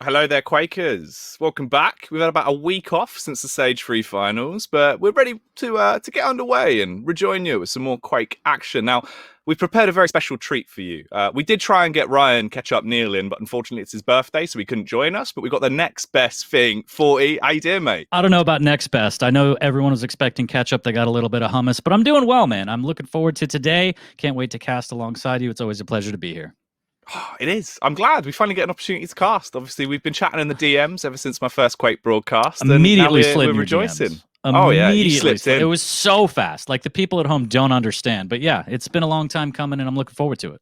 Hello there, Quakers. Welcome back. We've had about a week off since the Stage 3 finals, but we're ready to get underway and rejoin you with some more Quake action. Now, we've prepared a very special treat for you. We did try and get Ryan catch up Neil in, but unfortunately it's his birthday, so he couldn't join us. But we've got the next best thing, 40. How you doing, mate? I don't know about next best. I know everyone was expecting catch up. They got a little bit of hummus, but I'm doing well, man. I'm looking forward to today. Can't wait to cast alongside you. It's always a pleasure to be here. It is. I'm glad we finally get an opportunity to cast. Obviously, we've been chatting in the DMs ever since my first Quake broadcast. Immediately and now slid we're your rejoicing. DMs. Oh, yeah, you Immediately slipped in. It was so fast. Like the people at home don't understand. But yeah, it's been a long time coming, and I'm looking forward to it.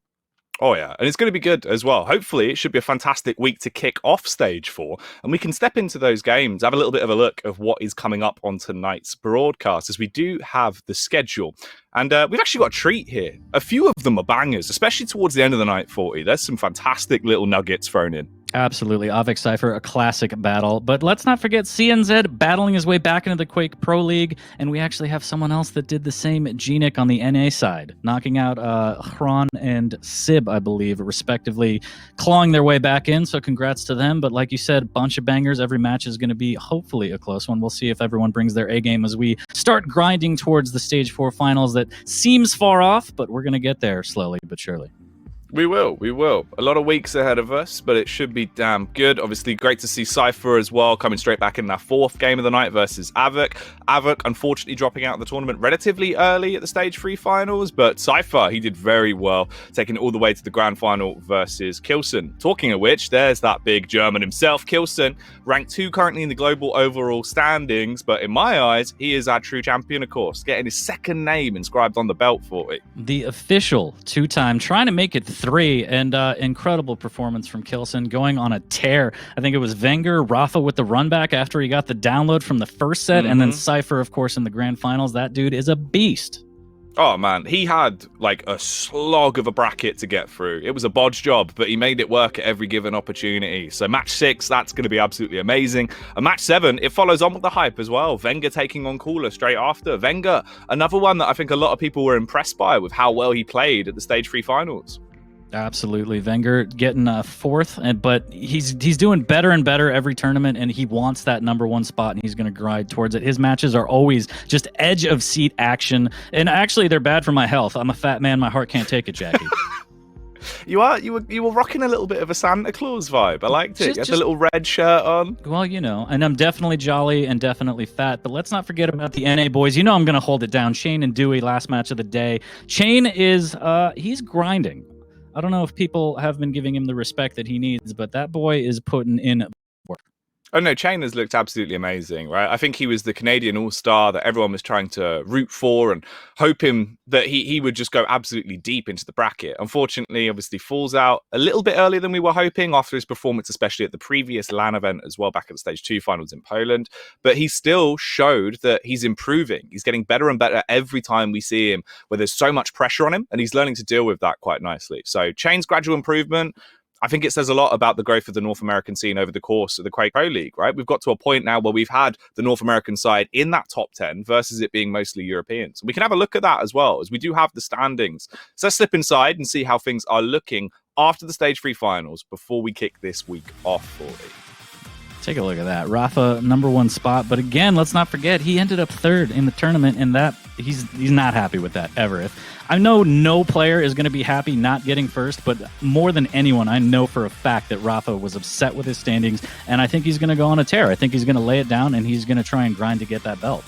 Oh, yeah. And it's going to be good as well. Hopefully, it should be a fantastic week to kick off Stage 4. And we can step into those games, have a little bit of a look of what is coming up on tonight's broadcast, as we do have the schedule. And we've actually got a treat here. A few of them are bangers, especially towards the end of the night, 40. There's some fantastic little nuggets thrown in. Absolutely. Avik Cypher, a classic battle. But let's not forget CNZ battling his way back into the Quake Pro League. And we actually have someone else that did the same, Genic on the NA side, knocking out Hron and Sib, I believe, respectively, clawing their way back in. So congrats to them. But like you said, bunch of bangers. Every match is going to be hopefully a close one. We'll see if everyone brings their A game as we start grinding towards the Stage 4 finals that seems far off, but we're going to get there slowly but surely. We will. A lot of weeks ahead of us, but it should be damn good. Obviously, great to see Cypher as well, coming straight back in that fourth game of the night versus Awoken. Awoken, unfortunately, dropping out of the tournament relatively early at the Stage 3 finals, but Cypher, he did very well, taking it all the way to the grand final versus Kilson. Talking of which, there's that big German himself, Kilson, ranked 2 currently in the global overall standings, but in my eyes, he is our true champion, of course, getting his second name inscribed on the belt for it. The official 2-time, trying to make it 3, and incredible performance from Kilson, going on a tear. I think it was Wenger, Rafa with the run back after he got the download from the first set, and then Cypher, of course, in the grand finals. That dude is a beast. Oh, man, he had like a slog of a bracket to get through. It was a bodge job, but he made it work at every given opportunity. So match 6, that's going to be absolutely amazing. And match 7, it follows on with the hype as well. Wenger taking on Cooler straight after. Wenger, another one that I think a lot of people were impressed by with how well he played at the Stage 3 finals. Absolutely. Wenger getting 4th, but he's doing better and better every tournament, and he wants that number 1 spot, and he's going to grind towards it. His matches are always just edge of seat action, and actually they're bad for my health. I'm a fat man. My heart can't take it, Jackie. You were rocking a little bit of a Santa Claus vibe. I liked it. You had the little red shirt on. Well, and I'm definitely jolly and definitely fat, but let's not forget about the NA boys. I'm going to hold it down. Shane and Dewey, last match of the day. Shane is, he's grinding. I don't know if people have been giving him the respect that he needs, but that boy is putting in work. Oh, no, Chain has looked absolutely amazing, right? I think he was the Canadian all-star that everyone was trying to root for and hoping that he would just go absolutely deep into the bracket. Unfortunately, obviously falls out a little bit earlier than we were hoping after his performance, especially at the previous LAN event as well, back at the Stage 2 finals in Poland. But he still showed that he's improving. He's getting better and better every time we see him, where there's so much pressure on him, and he's learning to deal with that quite nicely. So Chain's gradual improvement, I think it says a lot about the growth of the North American scene over the course of the Quake Pro League, right? We've got to a point now where we've had the North American side in that top 10 versus it being mostly Europeans. We can have a look at that as well, as we do have the standings. So let's slip inside and see how things are looking after the Stage 3 finals before we kick this week off for it. Take a look at that. Rafa, number 1 spot. But again, let's not forget, he ended up 3rd in the tournament, and that he's not happy with that ever. I know no player is going to be happy not getting first, but more than anyone, I know for a fact that Rafa was upset with his standings, and I think he's going to go on a tear. I think he's going to lay it down, and he's going to try and grind to get that belt.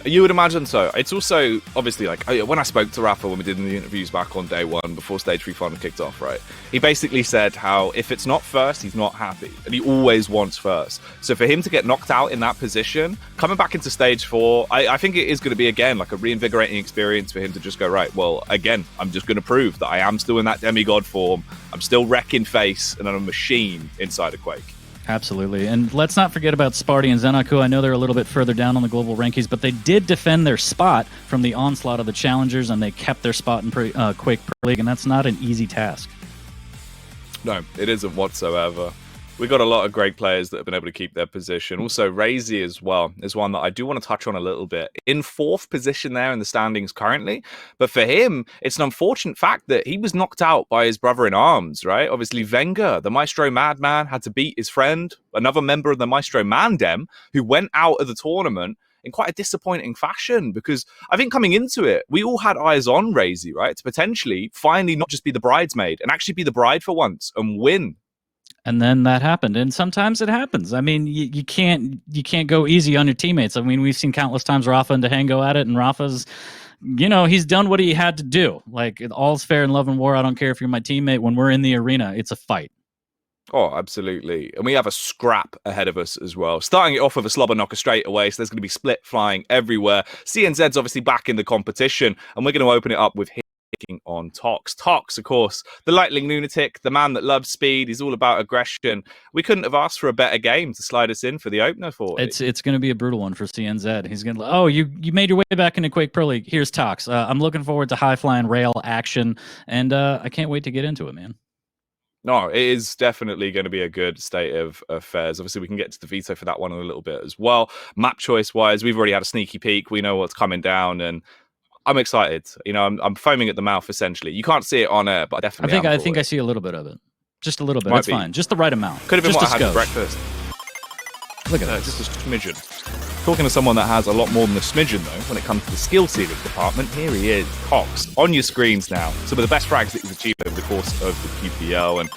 You would imagine so. It's also obviously like when I spoke to Rafa when we did the interviews back on day 1 before Stage 3 final kicked off, right? He basically said how if it's not first, he's not happy, and he always wants first. So for him to get knocked out in that position, coming back into Stage 4, I think it is going to be again like a reinvigorating experience for him to just go, right, well, again, I'm just going to prove that I am still in that demigod form. I'm still wrecking face, and I'm a machine inside of Quake. Absolutely. And let's not forget about Sparty and Zenaku. I know they're a little bit further down on the global rankings, but they did defend their spot from the onslaught of the challengers, and they kept their spot in Quake Pro League, and that's not an easy task. No, it isn't whatsoever. We got a lot of great players that have been able to keep their position. Also, Razy as well is one that I do want to touch on a little bit. In fourth position there in the standings currently. But for him, it's an unfortunate fact that he was knocked out by his brother in arms, right? Obviously, Wenger, the Maestro Madman, had to beat his friend, another member of the Maestro Mandem, who went out of the tournament in quite a disappointing fashion, because I think coming into it, we all had eyes on Razy, right? To potentially finally not just be the bridesmaid and actually be the bride for once and win. And then that happened, and sometimes it happens. I mean, you can't go easy on your teammates. I mean, we've seen countless times Rafa and Dehang go at it, and Rafa's, he's done what he had to do. Like, all's fair in love and war. I don't care if you're my teammate. When we're in the arena, it's a fight. Oh, absolutely. And we have a scrap ahead of us as well. Starting it off with a slobber knocker straight away, so there's going to be split flying everywhere. CNZ's obviously back in the competition, and we're going to open it up with him taking on Tox. Tox, of course, the lightning lunatic, the man that loves speed. He's all about aggression. We couldn't have asked for a better game to slide us in for the opener for it. It's going to be a brutal one for CNZ. He's going to, you made your way back into Quake Pro League. Here's Tox. I'm looking forward to high flying rail action, and I can't wait to get into it, man. No, it is definitely going to be a good state of affairs. Obviously, we can get to the veto for that one in a little bit as well. Map choice-wise, we've already had a sneaky peek. We know what's coming down, and I'm excited. I'm foaming at the mouth, essentially. You can't see it on air, but I definitely I think I see a little bit of it. Just a little bit. That's fine. Just the right amount. Could have been just what I had for breakfast. Look at that. Just a smidgen. Talking to someone that has a lot more than a smidgen, though, when it comes to the skill ceiling department, here he is, Tox, on your screens now. Some of the best frags that he's achieved over the course of the QPL, and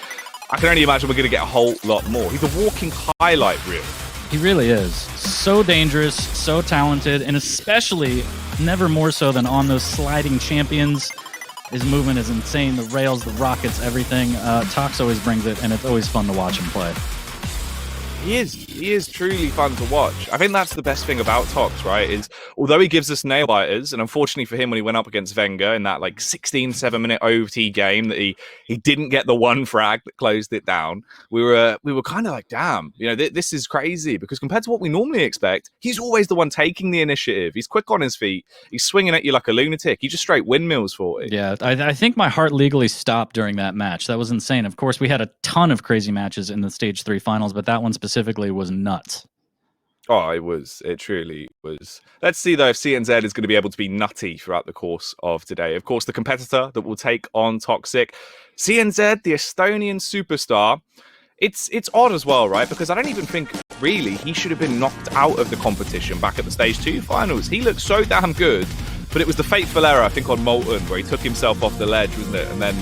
I can only imagine we're going to get a whole lot more. He's a walking highlight reel. He really is. So dangerous, so talented, and especially never more so than on those sliding champions. His movement is insane. The rails, the rockets, everything. Tox always brings it, and it's always fun to watch him play. He is truly fun to watch. I think that's the best thing about Tox, right? Is although he gives us nail biters, and unfortunately for him, when he went up against Wenger in that 16-7-minute OT game, that he didn't get the one frag that closed it down. We were kind of like, damn, this is crazy, because compared to what we normally expect, he's always the one taking the initiative. He's quick on his feet. He's swinging at you like a lunatic. He just straight windmills for it. Yeah, I think my heart legally stopped during that match. That was insane. Of course, we had a ton of crazy matches in the Stage 3 finals, but that one specifically was nuts. Oh, it truly was. Let's see, though, if CNZ is going to be able to be nutty throughout the course of today. Of course, the competitor that will take on Toxic, CNZ, the Estonian superstar. It's odd as well, right? Because I don't even think, really, he should have been knocked out of the competition back at the Stage 2 finals. He looked so damn good, but it was the fateful error, I think, on Molten, where he took himself off the ledge, wasn't it? And then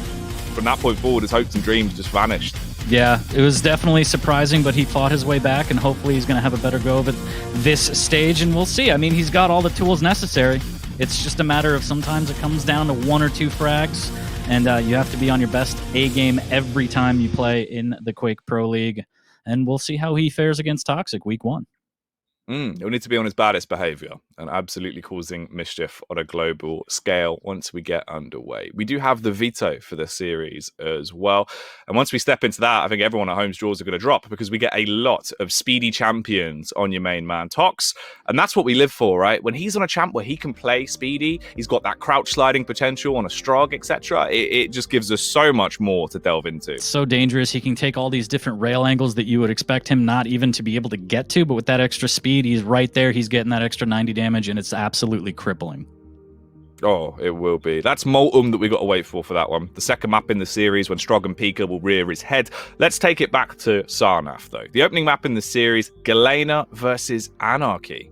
from that point forward, his hopes and dreams just vanished. Yeah, it was definitely surprising, but he fought his way back, and hopefully he's going to have a better go of it this stage, and we'll see. I mean, he's got all the tools necessary. It's just a matter of sometimes it comes down to one or two frags, and you have to be on your best A game every time you play in the Quake Pro League, and we'll see how he fares against Toxic week 1. He'll need to be on his baddest behavior and absolutely causing mischief on a global scale once we get underway. We do have the veto for the series as well. And once we step into that, I think everyone at home's draws are going to drop, because we get a lot of speedy champions on your main man, Tox. And that's what we live for, right? When he's on a champ where he can play speedy, he's got that crouch sliding potential on a Strog, etc. It just gives us so much more to delve into. So dangerous. He can take all these different rail angles that you would expect him not even to be able to get to, but with that extra speed, he's right there. He's getting that extra 90 damage, and it's absolutely crippling. Oh, it will be. That's Molten that we got to wait for that one. The second map in the series when Strog and Pika will rear his head. Let's take it back to Sarnath, though. The opening map in the series, Galena versus Anarchy.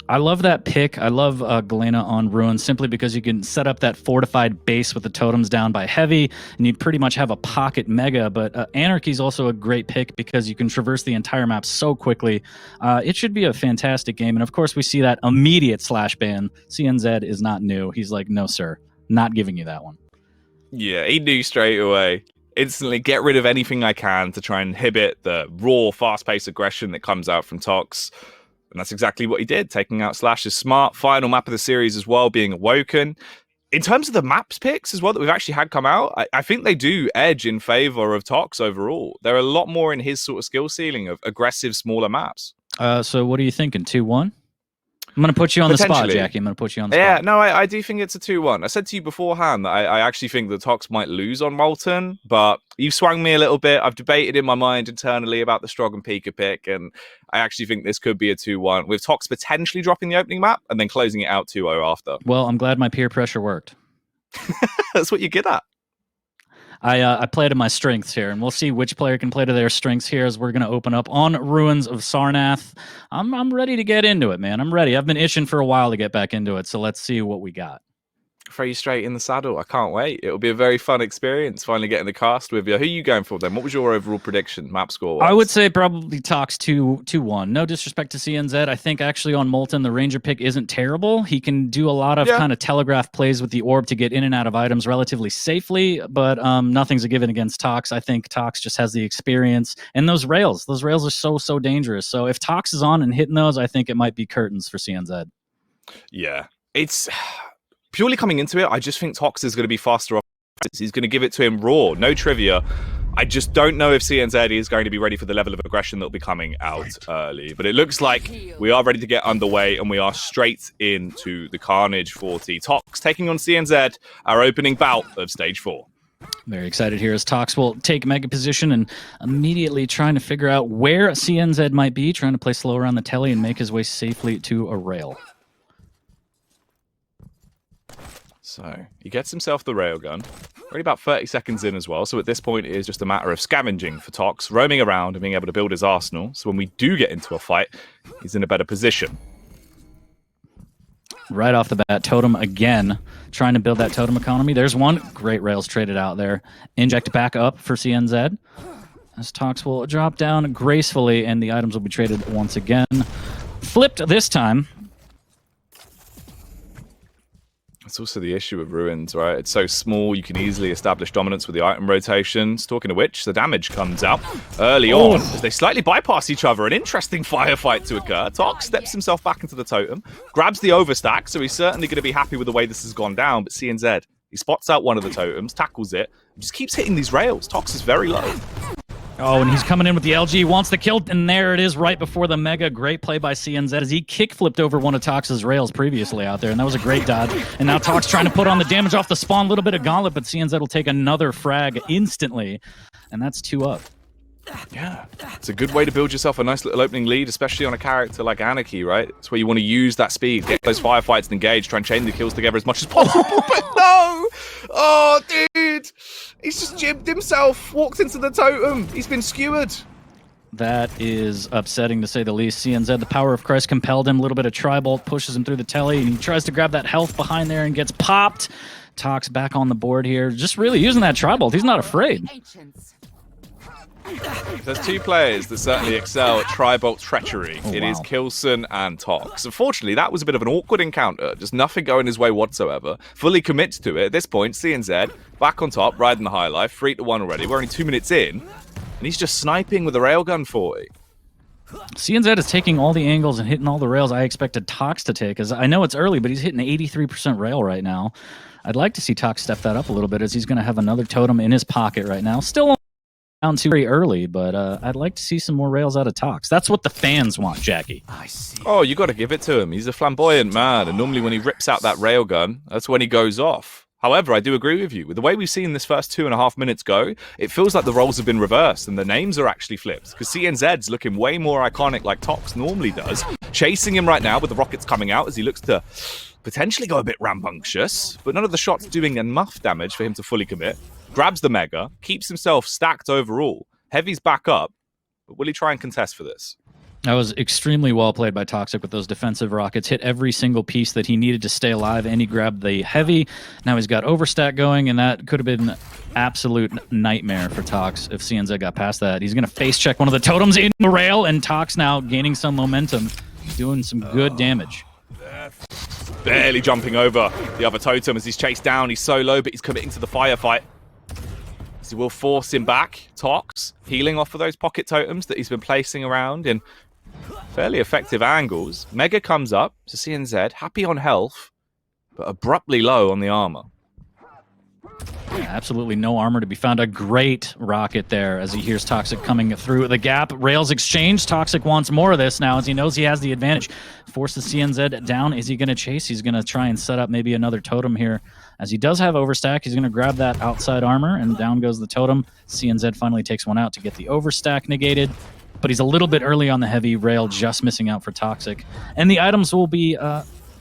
I love that pick. I love Galena on Ruin simply because you can set up that fortified base with the totems down by heavy, and you pretty much have a pocket mega. But Anarchy is also a great pick because you can traverse the entire map so quickly. It should be a fantastic game. And of course, we see that immediate slash ban. CNZ is not new. He's like, no, sir, not giving you that one. Yeah, he knew straight away. Instantly get rid of anything I can to try and inhibit the raw, fast-paced aggression that comes out from Tox. And that's exactly what he did, taking out Slash's smart. Final map of the series as well, being Awoken. In terms of the maps picks as well that we've actually had come out, I think they do edge in favor of Tox overall. There are a lot more in his sort of skill ceiling of aggressive, smaller maps. So what are you thinking, 2-1? I'm going to put you on the spot, Potentially. Jackie. I'm going to put you on the Yeah, spot. no, I do think it's a 2-1. I said to you beforehand that I actually think the Tox might lose on Molten, but you've swung me a little bit. I've debated in my mind internally about the Strog and Pika pick, and I actually think this could be a 2-1, with Tox potentially dropping the opening map and then closing it out 2-0 after. Well, I'm glad my peer pressure worked. That's what you're good at. I play to my strengths here, and we'll see which player can play to their strengths here as we're going to open up on Ruins of Sarnath. I'm ready to get into it, man. I'm ready. I've been itching for a while to get back into it, so let's see what we got. Throw you straight in the saddle. I can't wait. It'll be a very fun experience finally getting the cast with you. Who are you going for then? What was your overall prediction, map score? I would say probably Tox 2-1. No disrespect to CNZ. I think actually on Molten, the Ranger pick isn't terrible. He can do a lot of kind of telegraph plays with the orb to get in and out of items relatively safely, but nothing's a given against Tox. I think Tox just has the experience. And those rails are so dangerous. So if Tox is on and hitting those, I think it might be curtains for CNZ. Yeah. It's... Purely coming into it, I just think Tox is going to be faster off. He's going to give it to him raw, no trivia. I just don't know if CNZ is going to be ready for the level of aggression that will be coming out early. But it looks like we are ready to get underway, and we are straight into the Carnage 40. Tox taking on CNZ, our opening bout of Stage 4. Very excited here as Tox will take mega position and immediately trying to figure out where CNZ might be, trying to play slow around the telly and make his way safely to a rail. So he gets himself the railgun. Already about 30 seconds in as well. So at this point, it is just a matter of scavenging for Tox, roaming around and being able to build his arsenal. So when we do get into a fight, he's in a better position. Right off the bat, Totem again, trying to build that Totem economy. There's one. Great rails traded out there. Inject back up for CNZ. As Tox will drop down gracefully, and the items will be traded once again. Flipped this time. It's also the issue of Ruins, right? It's so small, you can easily establish dominance with the item rotations. Talking of which, the damage comes out early on as they slightly bypass each other. An interesting firefight to occur. Tox steps himself back into the totem, grabs the overstack, so he's certainly going to be happy with the way this has gone down. But CNZ, he spots out one of the totems, tackles it, and just keeps hitting these rails. Tox is very low. Oh, and he's coming in with the LG, wants the kill, and there it is right before the Mega. Great play by CNZ as he kick-flipped over one of Tox's rails previously out there, and that was a great dodge. And now Tox trying to put on the damage off the spawn, a little bit of gauntlet, but CNZ will take another frag instantly, and that's 2 up. Yeah, it's a good way to build yourself a nice little opening lead, especially on a character like Anarchy, right? It's where you want to use that speed, get those firefights engaged, try and chain the kills together as much as possible, but no! Oh, dude! He's just jibbed himself, walked into the totem. He's been skewered. That is upsetting to say the least. CNZ, the power of Christ compelled him. A little bit of Tri-Bolt pushes him through the telly, and he tries to grab that health behind there and gets popped. Tox back on the board here, just really using that Tri-Bolt. He's not afraid. There's 2 players that certainly excel at Tri-Bolt treachery. It is Kilson and Tox. Unfortunately, that was a bit of an awkward encounter. Just nothing going his way whatsoever. Fully commits to it. At this point, CNZ back on top, riding the high life. 3-1 already. We're only 2 minutes in, and he's just sniping with a railgun 40. CNZ is taking all the angles and hitting all the rails I expected Tox to take. As I know it's early, but he's hitting 83% rail right now. I'd like to see Tox step that up a little bit as he's going to have another totem in his pocket right now. Still down too very early, but I'd like to see some more rails out of Tox. That's what the fans want, Jackie. I see. Oh, you got to give it to him. He's a flamboyant man, and normally when he rips out that railgun, that's when he goes off. However, I do agree with you. With the way we've seen this first 2.5 minutes go, it feels like the roles have been reversed and the names are actually flipped. Because CNZ's looking way more iconic like Tox normally does. Chasing him right now with the rockets coming out as he looks to potentially go a bit rambunctious, but none of the shots doing enough damage for him to fully commit. Grabs the Mega, keeps himself stacked overall. Heavy's back up, but will he try and contest for this? That was extremely well played by Toxic with those defensive rockets. Hit every single piece that he needed to stay alive, and he grabbed the Heavy. Now he's got Overstack going, and that could have been an absolute nightmare for Tox if CNZ got past that. He's going to face check one of the totems in the rail, and Tox now gaining some momentum, doing some good damage. Barely jumping over the other totem as he's chased down. He's so low, but he's committing to the firefight. So we'll force him back. Tox healing off of those pocket totems that he's been placing around in fairly effective angles. Mega comes up to CNZ, happy on health, but abruptly low on the armor. Yeah, absolutely no armor to be found. A great rocket there as he hears Toxic coming through the gap. Rails exchange. Toxic wants more of this now as he knows he has the advantage. Forces CNZ down. Is he going to chase? He's going to try and set up maybe another totem here. As he does have overstack, he's going to grab that outside armor, and down goes the totem. CNZ finally takes one out to get the overstack negated, but he's a little bit early on the heavy. Rail just missing out for Toxic. And the items will be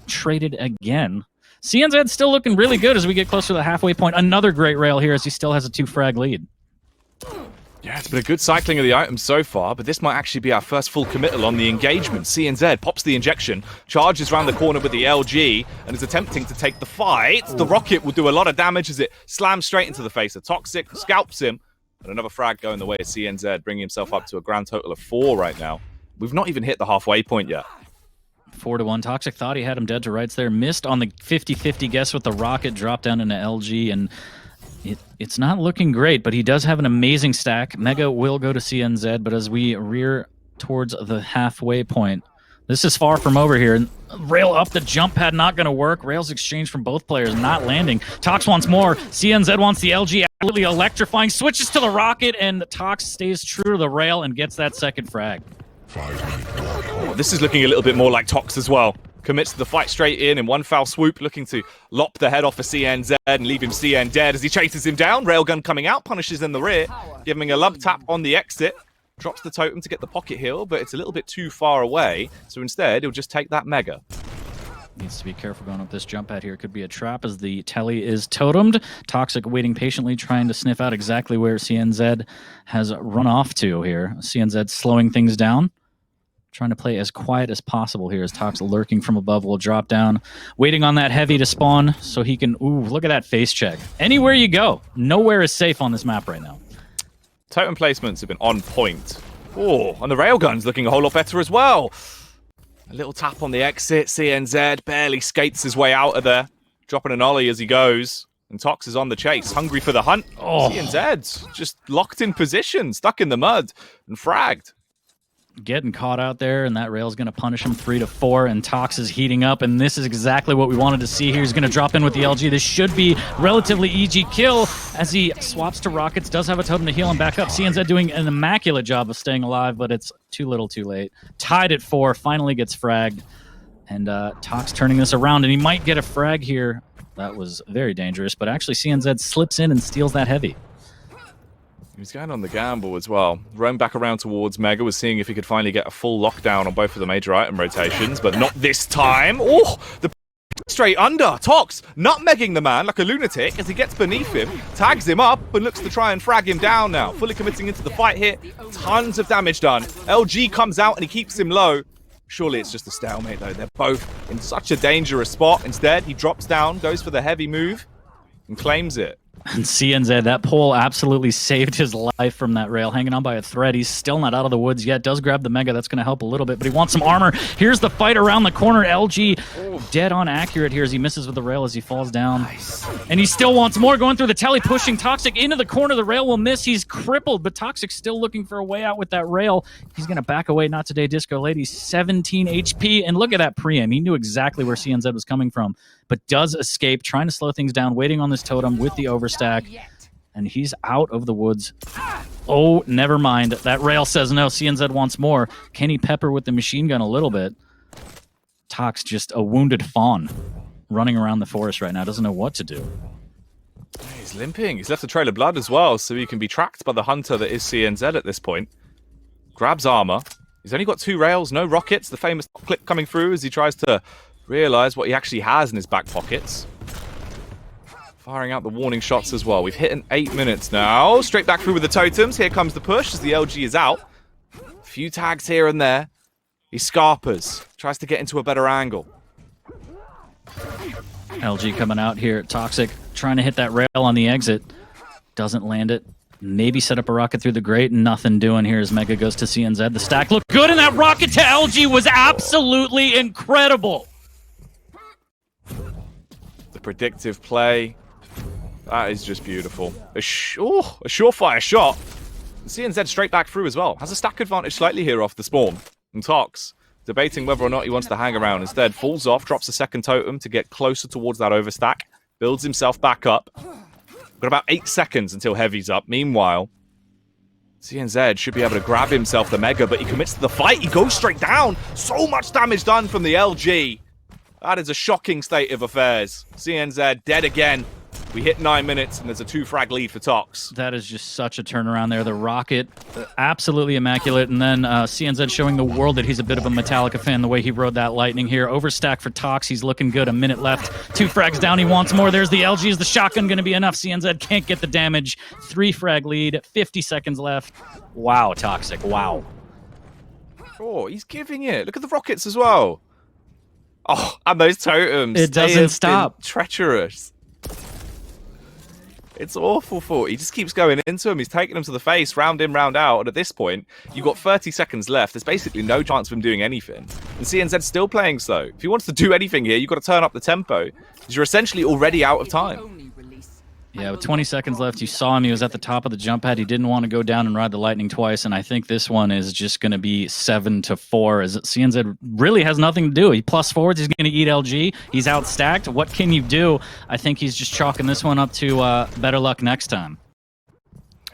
traded again. CNZ still looking really good as we get closer to the halfway point. Another great rail here as he still has a 2-frag lead. Yeah, it's been a good cycling of the items so far, but this might actually be our first full committal on the engagement. CNZ pops the injection, charges around the corner with the LG, and is attempting to take the fight. The rocket will do a lot of damage as it slams straight into the face of Toxic, scalps him, and another frag going the way of CNZ, bringing himself up to a grand total of 4 right now. We've not even hit the halfway point yet. 4-1. Toxic thought he had him dead to rights there. Missed on the 50-50 guess with the rocket. Dropped down into LG, and it's not looking great, but he does have an amazing stack. Mega will go to CNZ, but as we rear towards the halfway point, this is far from over here. Rail up the jump pad, not going to work. Rails exchange from both players, not landing. Tox wants more. CNZ wants the LG, absolutely electrifying. Switches to the rocket, and Tox stays true to the rail and gets that second frag. Oh, this is looking a little bit more like Tox as well. Commits to the fight straight in one foul swoop, looking to lop the head off of CNZ and leave him CN dead as he chases him down. Railgun coming out, punishes in the rear, giving a love tap on the exit. Drops the totem to get the pocket heal, but it's a little bit too far away, so instead he'll just take that Mega. Needs to be careful going up this jump pad here. Could be a trap as the telly is totemed. Toxic waiting patiently, trying to sniff out exactly where CNZ has run off to here. CNZ slowing things down. Trying to play as quiet as possible here as Tox lurking from above will drop down. Waiting on that heavy to spawn so he can... Ooh, look at that face check. Anywhere you go, nowhere is safe on this map right now. Totem placements have been on point. Oh, and the railgun's looking a whole lot better as well. A little tap on the exit. CNZ barely skates his way out of there. Dropping an ollie as he goes. And Tox is on the chase, hungry for the hunt. Oh. CNZ just locked in position, stuck in the mud, and fragged. Getting caught out there, and that rail's going to punish him 3-4, and Tox is heating up, and this is exactly what we wanted to see here. He's going to drop in with the LG. This should be relatively easy kill as he swaps to rockets, does have a totem to heal him back up. CNZ doing an immaculate job of staying alive, but it's too little too late. Tied at 4, finally gets fragged, and Tox turning this around, and he might get a frag here. That was very dangerous, but actually CNZ slips in and steals that heavy. He was going on the gamble as well. Roamed back around towards Mega, was seeing if he could finally get a full lockdown on both of the major item rotations, but not this time. Oh, the straight under. Tox nutmegging the man like a lunatic as he gets beneath him, tags him up, and looks to try and frag him down now. Fully committing into the fight here. Tons of damage done. LG comes out and he keeps him low. Surely it's just a stalemate though. They're both in such a dangerous spot. Instead, he drops down, goes for the heavy move, and claims it. And CNZ, that pole absolutely saved his life from that rail. Hanging on by a thread. He's still not out of the woods yet. Does grab the Mega. That's going to help a little bit, but he wants some armor. Here's the fight around the corner. LG dead on accurate here as he misses with the rail as he falls down. Nice. And he still wants more. Going through the telly, pushing Toxic into the corner. The rail will miss. He's crippled, but Toxic's still looking for a way out with that rail. He's going to back away. Not today, Disco Lady. 17 HP. And look at that pre-aim. He knew exactly where CNZ was coming from, but does escape, trying to slow things down, waiting on this totem with the overstack. And he's out of the woods. Oh, never mind. That rail says no. CNZ wants more. Can he pepper with the machine gun a little bit? Tox just a wounded fawn running around the forest right now. Doesn't know what to do. He's limping. He's left a trail of blood as well, so he can be tracked by the hunter that is CNZ at this point. Grabs armor. He's only got 2 rails, no rockets. The famous clip coming through as he tries to realize what he actually has in his back pockets. Firing out the warning shots as well. We've hit an 8 minutes now. Straight back through with the totems. Here comes the push as the LG is out. A few tags here and there. He scarpers. Tries to get into a better angle. LG coming out here. Toxic trying to hit that rail on the exit. Doesn't land it. Maybe set up a rocket through the grate. Nothing doing here as Mega goes to CNZ. The stack looked good, and that rocket to LG was absolutely incredible. The predictive play. That is just beautiful. A surefire shot. CNZ straight back through as well. Has a stack advantage slightly here off the spawn. And Tox, debating whether or not he wants to hang around. Instead, falls off, drops a second totem to get closer towards that overstack. Builds himself back up. Got about 8 seconds until Heavy's up. Meanwhile, CNZ should be able to grab himself the Mega, but he commits to the fight. He goes straight down. So much damage done from the LG. That is a shocking state of affairs. CNZ dead again. We hit 9 minutes, and there's a 2-frag lead for Tox. That is just such a turnaround there. The rocket, absolutely immaculate. And then CNZ showing the world that he's a bit of a Metallica fan, the way he rode that lightning here. Overstack for Tox. He's looking good. A minute left. 2 frags down. He wants more. There's the LG. Is the shotgun going to be enough? CNZ can't get the damage. 3-frag lead. 50 seconds left. Wow, Toxic. Wow. Oh, he's giving it. Look at the rockets as well. Oh, and those totems. It doesn't stop. Treacherous. It's awful for. He just keeps going into him. He's taking him to the face, round in, round out. And at this point, you've got 30 seconds left. There's basically no chance of him doing anything. And CNZ's still playing slow. If he wants to do anything here, you've got to turn up the tempo, because you're essentially already out of time. Yeah, with 20 seconds left, you saw him. He was at the top of the jump pad. He didn't want to go down and ride the lightning twice, and I think this one is just going to be 7-4, as CNZ really has nothing to do. He plus forwards. He's going to eat LG. He's outstacked. What can you do? I think he's just chalking this one up to better luck next time.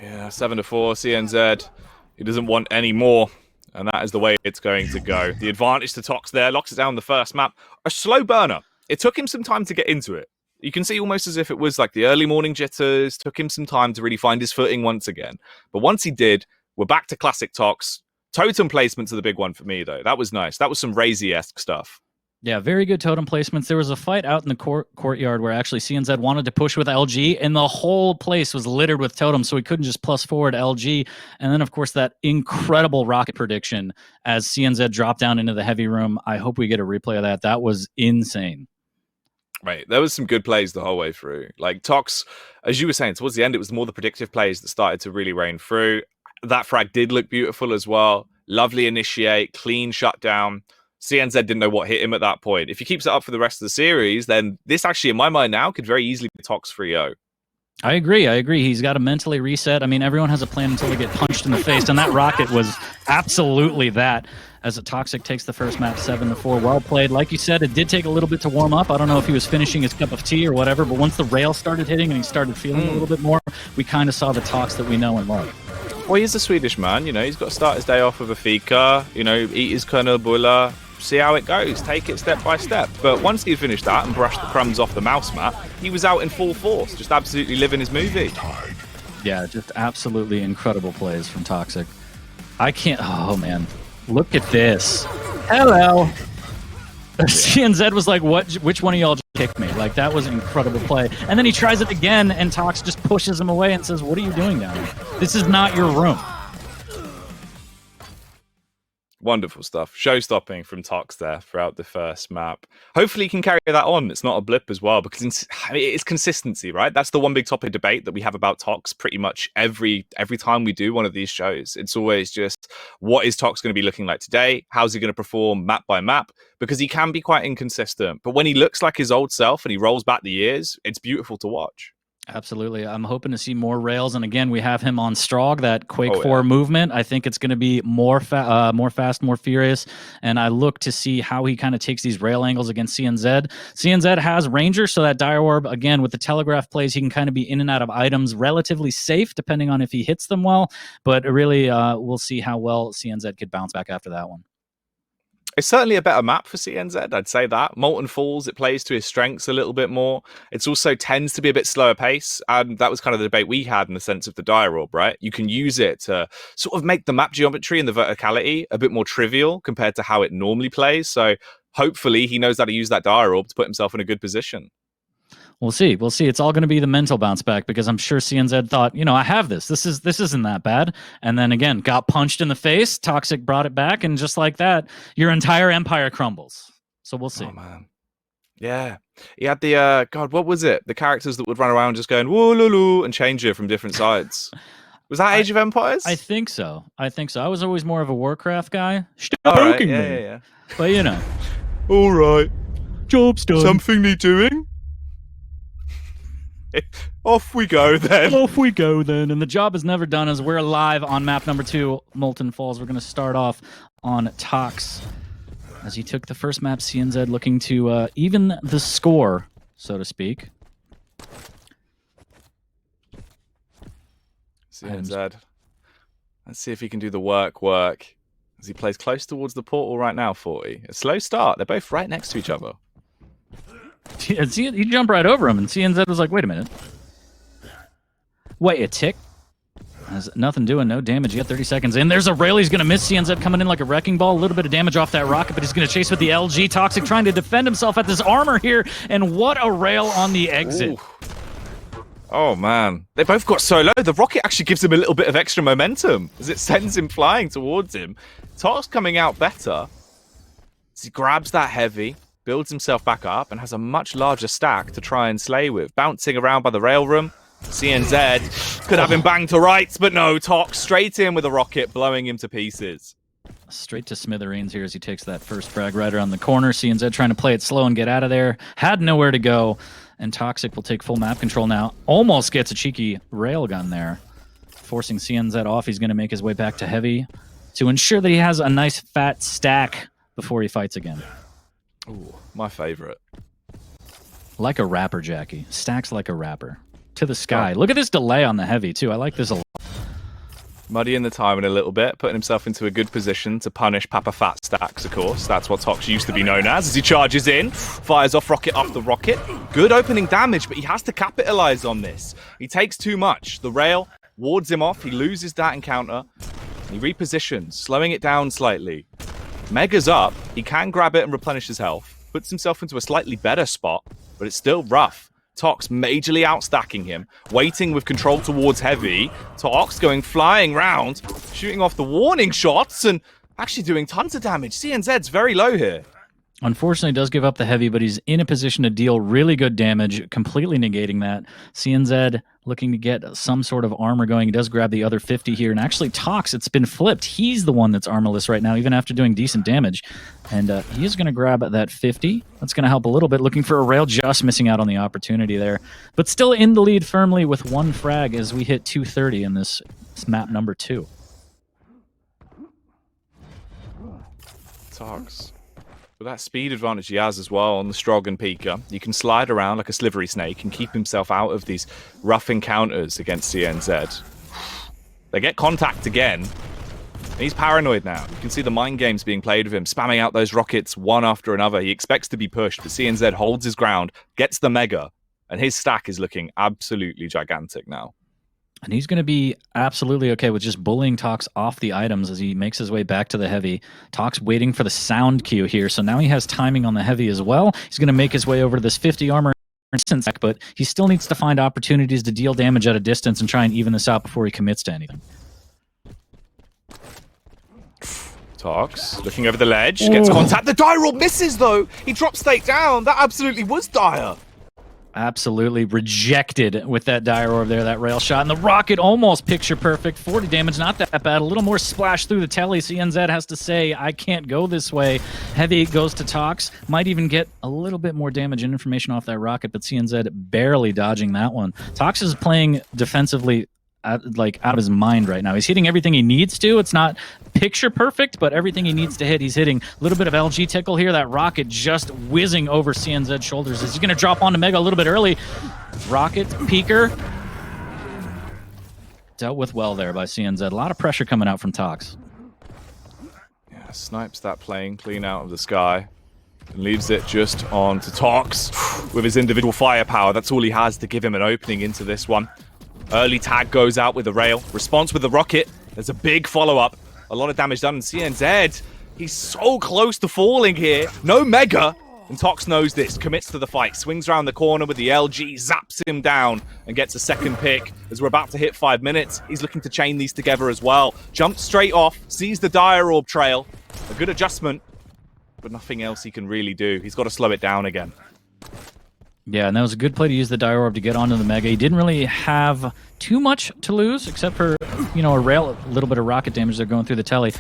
Yeah, 7-4, CNZ. He doesn't want any more, and that is the way it's going to go. The advantage to Tox there, locks it down the first map. A slow burner. It took him some time to get into it. You can see almost as if it was like the early morning jitters, took him some time to really find his footing once again. But once he did, we're back to classic Tox. Totem placements are the big one for me, though. That was nice. That was some Razy-esque stuff. Yeah, very good totem placements. There was a fight out in the courtyard where actually CNZ wanted to push with LG, and the whole place was littered with totems, so he couldn't just plus forward LG. And then, of course, that incredible rocket prediction as CNZ dropped down into the heavy room. I hope we get a replay of that. That was insane. Right, there was some good plays the whole way through. Like Tox, as you were saying, towards the end, it was more the predictive plays that started to really rain through. That frag did look beautiful as well. Lovely initiate, clean shutdown. CNZ didn't know what hit him at that point. If he keeps it up for the rest of the series, then this actually, in my mind now, could very easily be Tox 3-0. I agree. He's got to mentally reset. I mean, everyone has a plan until they get punched in the face, and that rocket was absolutely that. As a Toxic takes the first map 7-4. Well played. Like you said, it did take a little bit to warm up. I don't know if he was finishing his cup of tea or whatever, but once the rail started hitting and he started feeling a little bit more, we kind of saw the Tox that we know and love. Well, he's a Swedish man, you know, he's got to start his day off with a fika, you know, eat his kanelbulla, see how it goes, take it step by step. But once he finished that and brushed the crumbs off the mouse mat, he was out in full force, just absolutely living his movie. Yeah, just absolutely incredible plays from Toxic. I can't, oh man. Look at this. Hello. CNZ was like, "What? Which one of y'all just kicked me?" Like, that was an incredible play. And then he tries it again, and Tox just pushes him away and says, "What are you doing down here? This is not your room." Wonderful stuff. Show-stopping from Tox there throughout the first map. Hopefully he can carry that on. It's not a blip as well, because it's consistency, right? That's the one big topic debate that we have about Tox pretty much every time we do one of these shows. It's always just, what is Tox going to be looking like today? How's he going to perform map by map? Because he can be quite inconsistent. But when he looks like his old self and he rolls back the years, it's beautiful to watch. Absolutely. I'm hoping to see more rails. And again, we have him on Strog, that Quake 4 movement. I think it's going to be more fast, more furious. And I look to see how he kind of takes these rail angles against CNZ. CNZ has Ranger, so that Dire Orb, again, with the telegraph plays, he can kind of be in and out of items relatively safe, depending on if he hits them well. But really, we'll see how well CNZ could bounce back after that one. It's certainly a better map for CNZ, I'd say that. Molten Falls, it plays to his strengths a little bit more. It's also tends to be a bit slower pace, and that was kind of the debate we had in the sense of the Dire Orb, right? You can use it to sort of make the map geometry and the verticality a bit more trivial compared to how it normally plays, so hopefully he knows how to use that Dire Orb to put himself in a good position. We'll see. It's all going to be the mental bounce back, because I'm sure CNZ thought, I have this. This isn't that bad. And then again, got punched in the face. Toxic brought it back, and just like that, your entire empire crumbles. So we'll see. Oh man, yeah. He had the God, what was it? The characters that would run around just going woo loo loo and change it from different sides. Was that Age of Empires? I think so. I was always more of a Warcraft guy. Right. Yeah. But all right. Job's done. Something need doing. Off we go then. And the job is never done, as we're live on map number 2, Molten Falls. We're going to start off on Tox. As he took the first map, CNZ looking to even the score, so to speak. CNZ. Let's see if he can do the work as he plays close towards the portal right now. 40. A slow start. They're both right next to each other. He jumped right over him, and CNZ was like, wait a minute. Wait, a tick? Has nothing doing, no damage yet, 30 seconds in. There's a rail, he's going to miss. CNZ coming in like a wrecking ball. A little bit of damage off that rocket, but he's going to chase with the LG. Toxic trying to defend himself at this armor here, and what a rail on the exit. Ooh. Oh, man. They both got so low. The rocket actually gives him a little bit of extra momentum as it sends him flying towards him. Tox coming out better. As he grabs that heavy, builds himself back up, and has a much larger stack to try and slay with. Bouncing around by the rail room. CNZ could have him banged to rights, but no. Tox straight in with a rocket, blowing him to pieces. Straight to smithereens here as he takes that first frag right around the corner. CNZ trying to play it slow and get out of there. Had nowhere to go. And Toxic will take full map control now. Almost gets a cheeky railgun there. Forcing CNZ off. He's going to make his way back to Heavy to ensure that he has a nice fat stack before he fights again. Ooh, my favorite. Like a rapper, Jackie. Stacks like a rapper. To the sky. Oh. Look at this delay on the Heavy, too. I like this a lot. Muddying the timing a little bit, putting himself into a good position to punish Papa Fat stacks, of course. That's what Tox used to be known as he charges in, fires off rocket after rocket. Good opening damage, but he has to capitalize on this. He takes too much. The rail wards him off. He loses that encounter. He repositions, slowing it down slightly. Mega's up. He can grab it and replenish his health. Puts himself into a slightly better spot, but it's still rough. Tox majorly outstacking him, waiting with control towards Heavy. Tox going flying round, shooting off the warning shots and actually doing tons of damage. CNZ's very low here. Unfortunately, does give up the Heavy, but he's in a position to deal really good damage, completely negating that. CNZ looking to get some sort of armor going. He does grab the other 50 here, and actually Tox, it's been flipped. He's the one that's armorless right now, even after doing decent damage. And he is going to grab that 50. That's going to help a little bit, looking for a rail, just missing out on the opportunity there. But still in the lead firmly with one frag as we hit 230 in this map number 2. Tox. With that speed advantage he has as well on the Strog and Pika, you can slide around like a slivery snake and keep himself out of these rough encounters against CNZ. They get contact again. He's paranoid now. You can see the mind games being played with him, spamming out those rockets one after another. He expects to be pushed, but CNZ holds his ground, gets the Mega, and his stack is looking absolutely gigantic now. And he's going to be absolutely okay with just bullying Tox off the items as he makes his way back to the Heavy. Tox waiting for the sound cue here, so now he has timing on the Heavy as well. He's going to make his way over to this 50 armor, but he still needs to find opportunities to deal damage at a distance and try and even this out before he commits to anything. Tox looking over the ledge, gets contact. The dire orb misses though. He drops straight down. That absolutely was dire. Absolutely rejected with that dire orb there, that rail shot. And the rocket almost picture perfect. 40 damage, not that bad. A little more splash through the telly. CNZ has to say, I can't go this way. Heavy goes to Tox. Might even get a little bit more damage and information off that rocket, but CNZ barely dodging that one. Tox is playing defensively out of his mind right now. He's hitting everything he needs to. It's not picture perfect, but everything he needs to hit, he's hitting. A little bit of LG tickle here. That rocket just whizzing over CNZ's shoulders. Is he going to drop onto Mega a little bit early? Rocket, peeker. Dealt with well there by CNZ. A lot of pressure coming out from Tox. Yeah, snipes that plane clean out of the sky. And leaves it just on to Tox with his individual firepower. That's all he has to give him an opening into this one. Early tag goes out with the rail. Response with the rocket. There's a big follow-up. A lot of damage done. And CNZ, he's so close to falling here. No Mega. And Tox knows this. Commits to the fight. Swings around the corner with the LG. Zaps him down and gets a second pick. As we're about to hit 5 minutes, he's looking to chain these together as well. Jumps straight off. Sees the dire orb trail. A good adjustment. But nothing else he can really do. He's got to slow it down again. Yeah, and that was a good play to use the dire orb to get onto the Mega. He didn't really have too much to lose, except for, a rail, a little bit of rocket damage there going through the telly.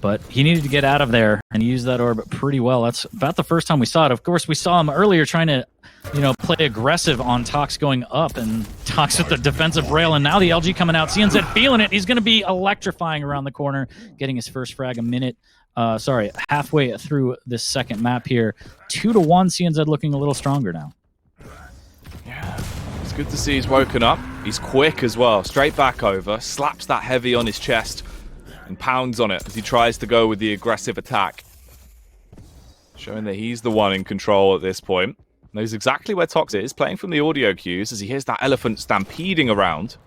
But he needed to get out of there, and he used that orb pretty well. That's about the first time we saw it. Of course, we saw him earlier trying to, play aggressive on Tox going up, and Tox with the defensive rail, and now the LG coming out. CNZ feeling it. He's going to be electrifying around the corner, getting his first frag halfway through this second map here. 2-1, CNZ looking a little stronger now. Yeah, it's good to see he's woken up. He's quick as well. Straight back over, slaps that heavy on his chest, and pounds on it as he tries to go with the aggressive attack. Showing that he's the one in control at this point. Knows exactly where Tox is, playing from the audio cues as he hears that elephant stampeding around.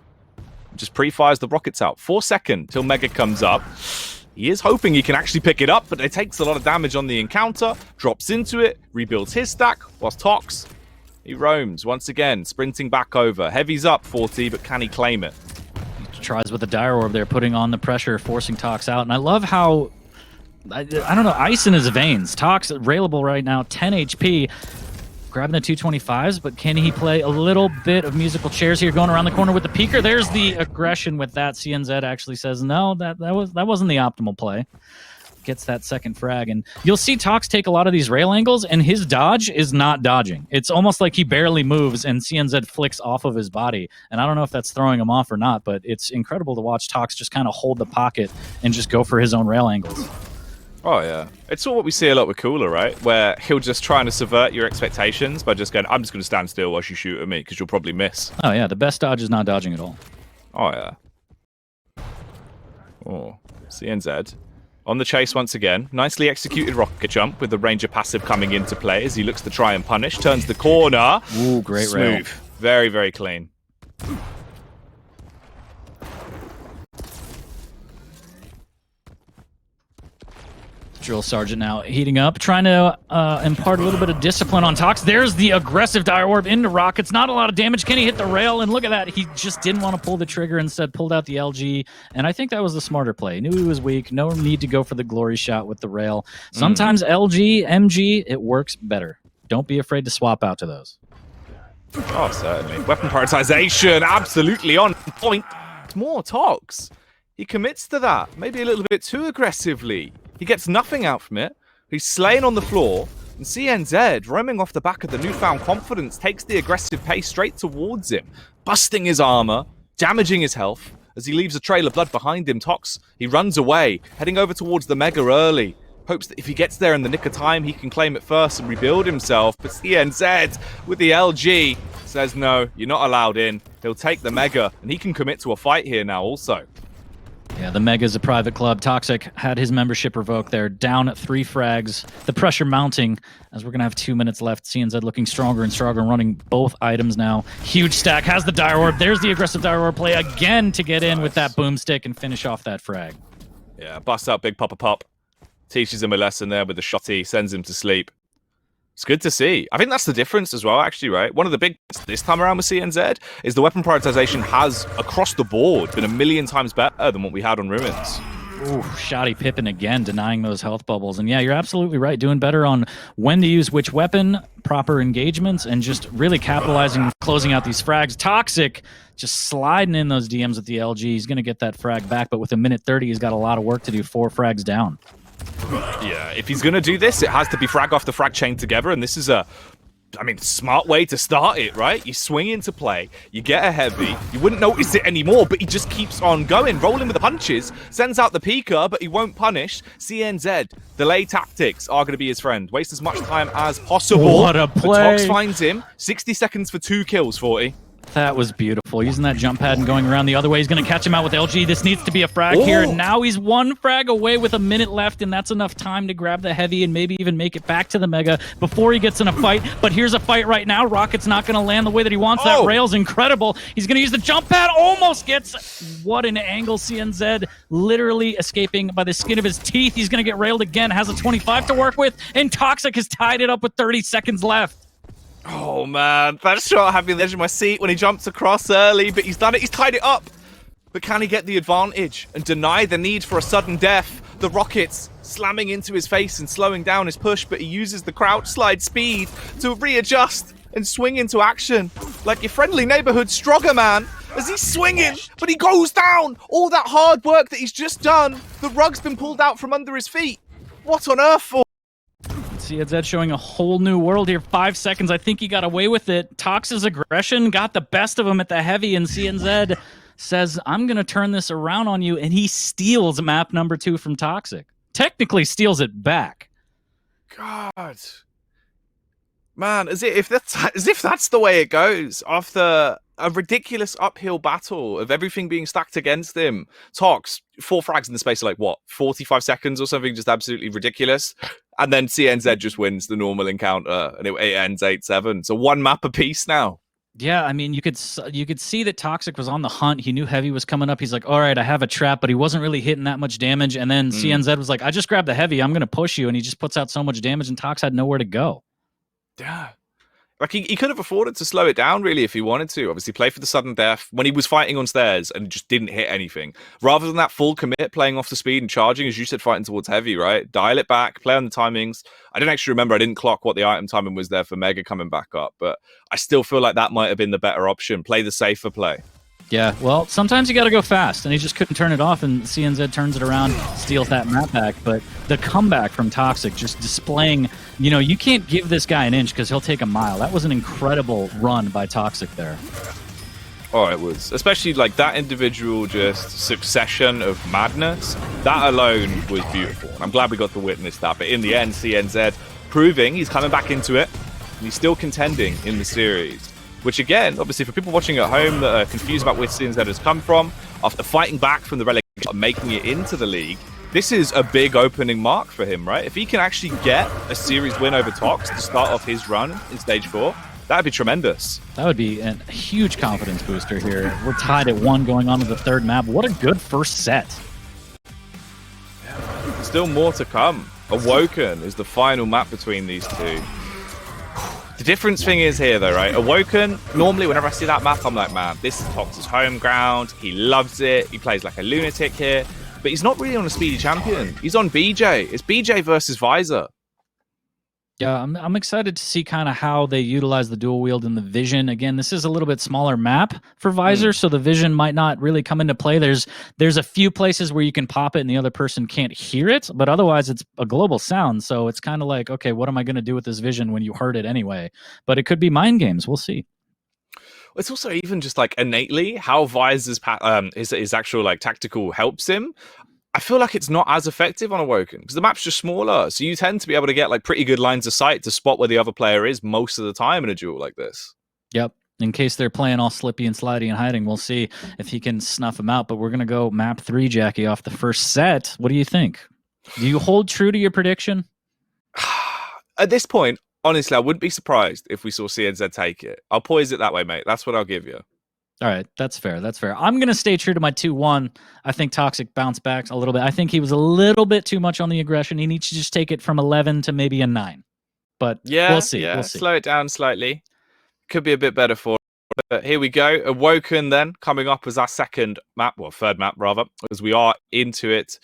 Just pre-fires the rockets out. 4 seconds till Mega comes up. He is hoping he can actually pick it up, but it takes a lot of damage on the encounter. Drops into it, rebuilds his stack, whilst Tox, he roams once again, sprinting back over. Heavy's up 40, but can he claim it? He tries with the Dire Orb there, putting on the pressure, forcing Tox out. And I love how, I don't know, ice in his veins. Tox, railable right now, 10 HP. Grabbing the 225s, but can he play a little bit of musical chairs here, going around the corner with the peeker? There's the aggression with that. CNZ actually says, no, that wasn't the optimal play. Gets that second frag, and you'll see Tox take a lot of these rail angles, and his dodge is not dodging. It's almost like he barely moves, and CNZ flicks off of his body. And I don't know if that's throwing him off or not, but it's incredible to watch Tox just kind of hold the pocket and just go for his own rail angles. Oh, yeah. It's all what we see a lot with Cooler, right? Where he'll just try to subvert your expectations by just going, I'm just going to stand still while you shoot at me, because you'll probably miss. Oh, yeah. The best dodge is not dodging at all. Oh, yeah. Oh, CNZ. On the chase once again. Nicely executed rocket jump with the Ranger passive coming into play as he looks to try and punish. Turns the corner. Ooh, great rail. Smooth. Very, very clean. Drill Sergeant now heating up, trying to impart a little bit of discipline on Tox. There's the aggressive Dire Orb into Rockets. Not a lot of damage. Can he hit the rail? And look at that. He just didn't want to pull the trigger, instead pulled out the LG. And I think that was the smarter play. Knew he was weak. No need to go for the glory shot with the rail. Sometimes LG, MG, it works better. Don't be afraid to swap out to those. Oh, certainly. Weapon prioritization, absolutely on point. More Tox. He commits to that. Maybe a little bit too aggressively. He gets nothing out from it. He's slaying on the floor. And CNZ, roaming off the back of the newfound confidence, takes the aggressive pace straight towards him, busting his armor, damaging his health. As he leaves a trail of blood behind him, Tox, he runs away, heading over towards the Mega early. Hopes that if he gets there in the nick of time, he can claim it first and rebuild himself. But CNZ, with the LG, says no, you're not allowed in. He'll take the Mega, and he can commit to a fight here now also. Yeah, the Mega's a private club. Toxic had his membership revoked there. Down at 3 frags. The pressure mounting as we're going to have 2 minutes left. CNZ looking stronger and stronger, running both items now. Huge stack. Has the Dire Orb. There's the aggressive Dire Orb play again to get in with that boomstick and finish off that frag. Yeah, busts out Big Papa Pop. Teaches him a lesson there with the shotty. Sends him to sleep. It's good to see. I think that's the difference as well, actually, right? One of the big this time around with CNZ is the weapon prioritization has, across the board, been 1,000,000 times better than what we had on Ruins. Ooh, shoddy Pippin again, denying those health bubbles. And yeah, you're absolutely right. Doing better on when to use which weapon, proper engagements, and just really capitalizing, closing out these frags. Toxic, just sliding in those DMs with the LG. He's going to get that frag back, but with a minute 30, he's got a lot of work to do. 4 frags down. Yeah, if he's going to do this, it has to be frag off the frag chain together, and this is a, smart way to start it, right? You swing into play, you get a heavy, you wouldn't notice it anymore, but he just keeps on going, rolling with the punches, sends out the peeker, but he won't punish. CNZ, delay tactics are going to be his friend. Waste as much time as possible. What a play! But Tox finds him, 60 seconds for 2 kills, 40. That was beautiful. Using that jump pad and going around the other way. He's going to catch him out with LG. This needs to be a frag here. And now he's 1 frag away with a minute left, and that's enough time to grab the heavy and maybe even make it back to the Mega before he gets in a fight. But here's a fight right now. Rocket's not going to land the way that he wants. That rail's incredible. He's going to use the jump pad. Almost gets... What an angle. CNZ literally escaping by the skin of his teeth. He's going to get railed again. Has a 25 to work with, and Toxic has tied it up with 30 seconds left. Oh, man. That shot had me on the edge of my seat when he jumps across early, but he's done it. He's tied it up. But can he get the advantage and deny the need for a sudden death? The rockets slamming into his face and slowing down his push, but he uses the crouch slide speed to readjust and swing into action like your friendly neighborhood Strogger man as he's swinging, but he goes down. All that hard work that he's just done, the rug's been pulled out from under his feet. What on earth for? CNZ showing a whole new world here. 5 seconds. I think he got away with it. Tox's aggression got the best of him at the heavy, and CNZ says, I'm going to turn this around on you, and he steals map number 2 from Toxic. Technically steals it back. God. Man, as if that's the way it goes after a ridiculous uphill battle of everything being stacked against him. Tox, 4 frags in the space of like what, 45 seconds or something, just absolutely ridiculous. And then CNZ just wins the normal encounter, and it ends 8-7. So 1 map apiece now. Yeah, I mean, you could see that Toxic was on the hunt. He knew Heavy was coming up. He's like, all right, I have a trap, but he wasn't really hitting that much damage. And then CNZ was like, I just grabbed the Heavy. I'm going to push you. And he just puts out so much damage, and Tox had nowhere to go. Yeah. Like, he could have afforded to slow it down, really, if he wanted to. Obviously, play for the sudden death when he was fighting on stairs and just didn't hit anything. Rather than that full commit, playing off the speed and charging, as you said, fighting towards Heavy, right? Dial it back, play on the timings. I didn't actually remember, I didn't clock what the item timing was there for Mega coming back up, but I still feel like that might have been the better option. Play the safer play. Yeah, well, sometimes you got to go fast, and he just couldn't turn it off, and CNZ turns it around, steals that map back. But the comeback from Toxic, just displaying, you can't give this guy an inch because he'll take a mile. That was an incredible run by Toxic there. Oh, it was. Especially like that individual just succession of madness. That alone was beautiful. I'm glad we got to witness that. But in the end, CNZ proving he's coming back into it, and he's still contending in the series. Which again, obviously for people watching at home that are confused about where CNZ has come from, after fighting back from the relegation and making it into the league, this is a big opening mark for him, right? If he can actually get a series win over Tox to start off his run in Stage 4, that'd be tremendous. That would be a huge confidence booster here. We're tied at 1 going on to the 3rd map. What a good first set. Yeah, still more to come. Awoken is the final map between these two. The difference thing is here, though, right? Awoken, normally whenever I see that map, I'm like, man, this is Tox's home ground. He loves it. He plays like a lunatic here. But he's not really on a speedy champion. He's on BJ. It's BJ versus Visor. Yeah, I'm excited to see kind of how they utilize the dual wield and the vision. Again, this is a little bit smaller map for Visor, so the vision might not really come into play. There's a few places where you can pop it and the other person can't hear it, but otherwise it's a global sound, so it's kind of like, okay, what am I going to do with this vision when you heard it anyway? But it could be mind games. We'll see. It's also even just like innately how Visor's his actual like tactical helps him. I feel like it's not as effective on Awoken because the map's just smaller. So you tend to be able to get like pretty good lines of sight to spot where the other player is most of the time in a duel like this. Yep. In case they're playing all slippy and slidey and hiding, we'll see if he can snuff them out. But we're going to go map 3, Jackie, off the first set. What do you think? Do you hold true to your prediction? At this point, honestly, I wouldn't be surprised if we saw CNZ take it. I'll poise it that way, mate. That's what I'll give you. All right, that's fair. That's fair. I'm going to stay true to my 2-1. I think Toxic bounced back a little bit. I think he was a little bit too much on the aggression. He needs to just take it from 11 to maybe a 9. But yeah, we'll see. Yeah, we'll see. Slow it down slightly. Could be a bit better for it. But here we go. Awoken then coming up as our second map, well, third map rather, as we are into it.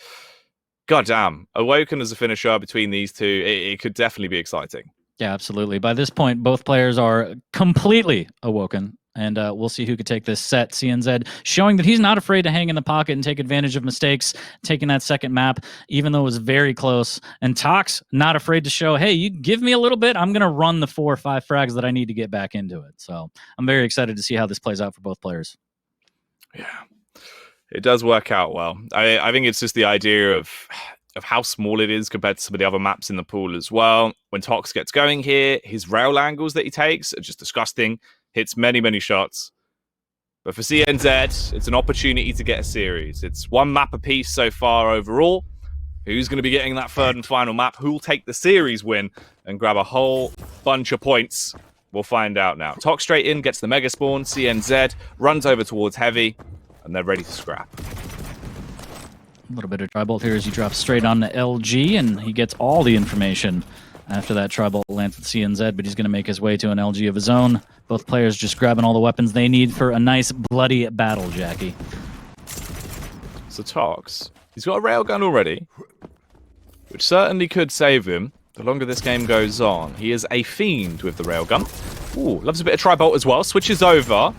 God damn. Awoken as a finisher between these two, it could definitely be exciting. Yeah, absolutely. By this point, both players are completely awoken. And we'll see who could take this set. CNZ showing that he's not afraid to hang in the pocket and take advantage of mistakes, taking that second map, even though it was very close. And Tox, not afraid to show, hey, you give me a little bit, I'm going to run the 4 or 5 frags that I need to get back into it. So I'm very excited to see how this plays out for both players. Yeah, it does work out well. I think it's just the idea of how small it is compared to some of the other maps in the pool as well. When Tox gets going here, his rail angles that he takes are just disgusting. Hits many, many shots. But for CNZ, it's an opportunity to get a series. It's 1 map apiece so far overall. Who's going to be getting that 3rd and final map? Who'll take the series win and grab a whole bunch of points? We'll find out now. Tox straight in, gets the Mega Spawn. CNZ runs over towards Heavy, and they're ready to scrap. A little bit of Tri-Bolt here as he drops straight on the LG, and he gets all the information after that Tri-Bolt lands with CNZ, but he's going to make his way to an LG of his own. Both players just grabbing all the weapons they need for a nice bloody battle, Jackie. So Tox, he's got a railgun already, which certainly could save him the longer this game goes on. He is a fiend with the railgun. Ooh, loves a bit of Tri-Bolt as well. Switches over.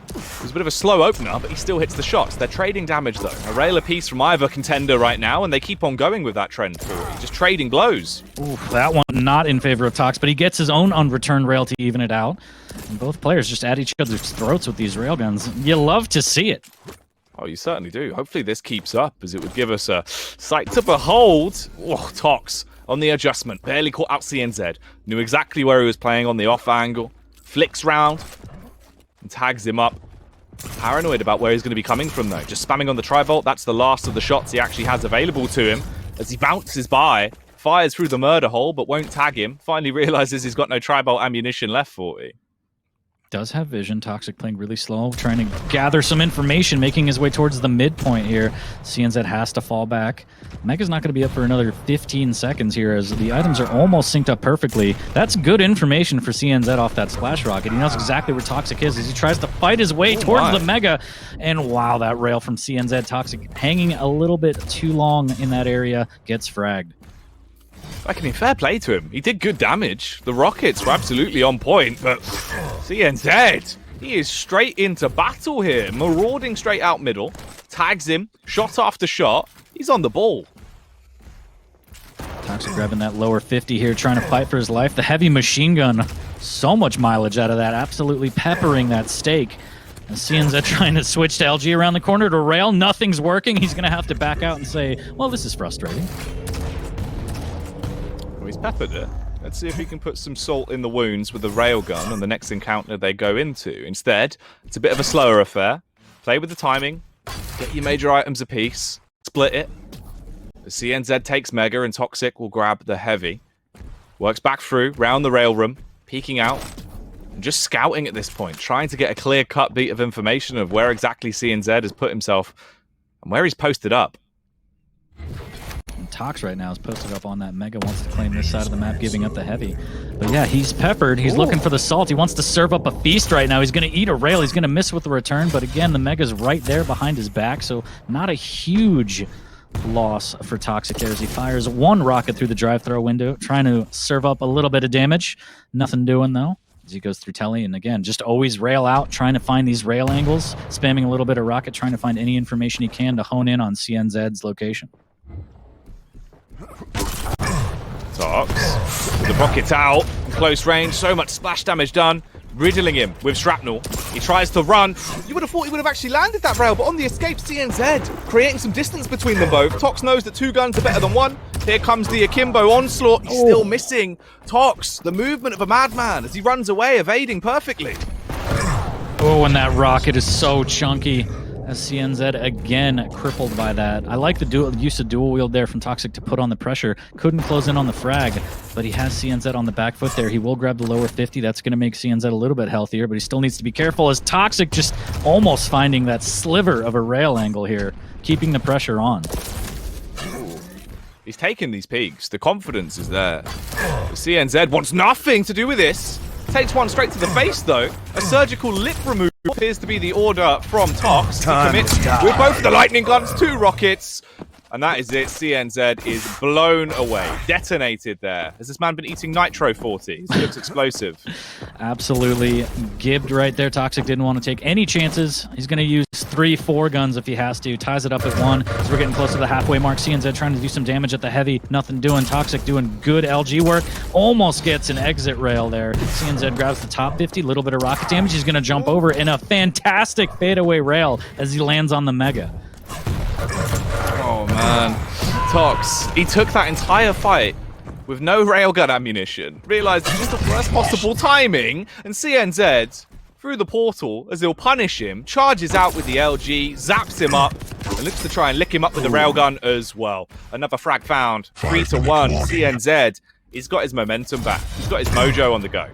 It was a bit of a slow opener, but he still hits the shots. They're trading damage, though. A rail apiece from either contender right now, and they keep on going with that trend forward. Just trading blows. Ooh, that one not in favor of Tox, but he gets his own unreturned rail to even it out. And both players just at each other's throats with these railguns. You love to see it. Oh, you certainly do. Hopefully this keeps up, as it would give us a sight to behold. Oh, Tox on the adjustment. Barely caught out CNZ. Knew exactly where he was playing on the off angle. Flicks round and tags him up. Paranoid about where he's going to be coming from, though. Just spamming on the tri-bolt. That's the last of the shots he actually has available to him. As he bounces by, fires through the murder hole, but won't tag him. Finally realizes he's got no tri-bolt ammunition left for it. Does have vision. Toxic playing really slow, trying to gather some information, making his way towards the midpoint here. CNZ has to fall back. Mega's not going to be up for another 15 seconds here as the items are almost synced up perfectly. That's good information for CNZ off that splash rocket. He knows exactly where Toxic is as he tries to fight his way towards the Mega. And wow, that rail from CNZ. Toxic hanging a little bit too long in that area, gets fragged. I mean, fair play to him. He did good damage. The rockets were absolutely on point, but CNZ, he is straight into battle here. Marauding straight out middle. Tags him, shot after shot. He's on the ball. Toxic grabbing that lower 50 here, trying to fight for his life. The heavy machine gun, so much mileage out of that, absolutely peppering that stake. And CNZ trying to switch to LG around the corner to rail. Nothing's working. He's going to have to back out and say, well, this is frustrating. He's peppered it. Let's see if he can put some salt in the wounds with the railgun on the next encounter they go into. Instead, it's a bit of a slower affair. Play with the timing. Get your major items apiece. Split it. The CNZ takes Mega and Toxic will grab the heavy. Works back through, round the rail room, peeking out. And just scouting at this point, trying to get a clear-cut beat of information of where exactly CNZ has put himself and where he's posted up. Tox right now is posted up on that Mega, wants to claim this side of the map, giving up the heavy. But yeah, he's peppered. He's looking for the salt. He wants to serve up a feast right now. He's going to eat a rail. He's going to miss with the return. But again, the Mega's right there behind his back, so not a huge loss for Toxic there as he fires one rocket through the drive-throw window, trying to serve up a little bit of damage. Nothing doing, though, as he goes through telly. And again, just always rail out, trying to find these rail angles, spamming a little bit of rocket, trying to find any information he can to hone in on CNZ's location. Tox. The rocket's out. Close range. So much splash damage done. Riddling him with shrapnel. He tries to run. You would have thought he would have actually landed that rail, but on the escape, CNZ creating some distance between them both. Tox knows that two guns are better than one. Here comes the Akimbo onslaught. He's still missing. Tox, the movement of a madman as he runs away, evading perfectly. Oh, and that rocket is so chunky. As CNZ again crippled by that. I like the use of dual wield there from Toxic to put on the pressure. Couldn't close in on the frag, but he has CNZ on the back foot there. He will grab the lower 50. That's going to make CNZ a little bit healthier, but he still needs to be careful as Toxic just almost finding that sliver of a rail angle here, keeping the pressure on. He's taking these peaks. The confidence is there. CNZ wants nothing to do with this. Takes one straight to the face, though. A surgical lip removal appears to be the order from Tox to commit with both the lightning guns, two rockets. And that is it. CNZ is blown away. Detonated there. Has this man been eating Nitro 40? He looks explosive. Absolutely gibbed right there. Toxic didn't want to take any chances. He's going to use 3-4 guns if he has to. Ties it up at one. So we're getting close to the halfway mark. CNZ trying to do some damage at the heavy. Nothing doing. Toxic doing good LG work. Almost gets an exit rail there. CNZ grabs the top 50. Little bit of rocket damage. He's going to jump over in a fantastic fadeaway rail as he lands on the Mega. Oh man, Tox, he took that entire fight with no railgun ammunition, realized it was the worst possible timing, and CNZ, through the portal, as he'll punish him, charges out with the LG, zaps him up, and looks to try and lick him up with the railgun as well. Another frag found, 3-1, CNZ, he's got his momentum back, he's got his mojo on the go.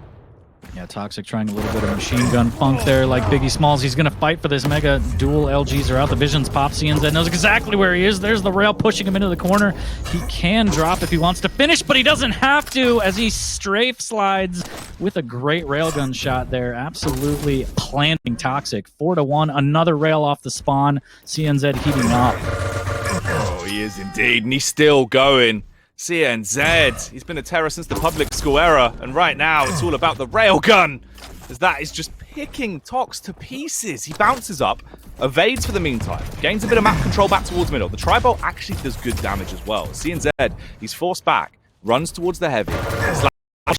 Yeah, Toxic trying a little bit of machine gun funk there like Biggie Smalls. He's going to fight for this Mega. Dual LGs are out. The visions pop. CNZ knows exactly where he is. There's the rail pushing him into the corner. He can drop if he wants to finish, but he doesn't have to as he strafe slides with a great railgun shot there. Absolutely planting Toxic. 4-1. Another rail off the spawn. CNZ heating up. Oh, he is indeed, and he's still going. CNZ, he's been a terror since the public school era, and right now it's all about the railgun, as that is just picking Tox to pieces. He bounces up, evades for the meantime, gains a bit of map control back towards middle. The tri-bolt actually does good damage as well. CNZ, he's forced back, runs towards the heavy,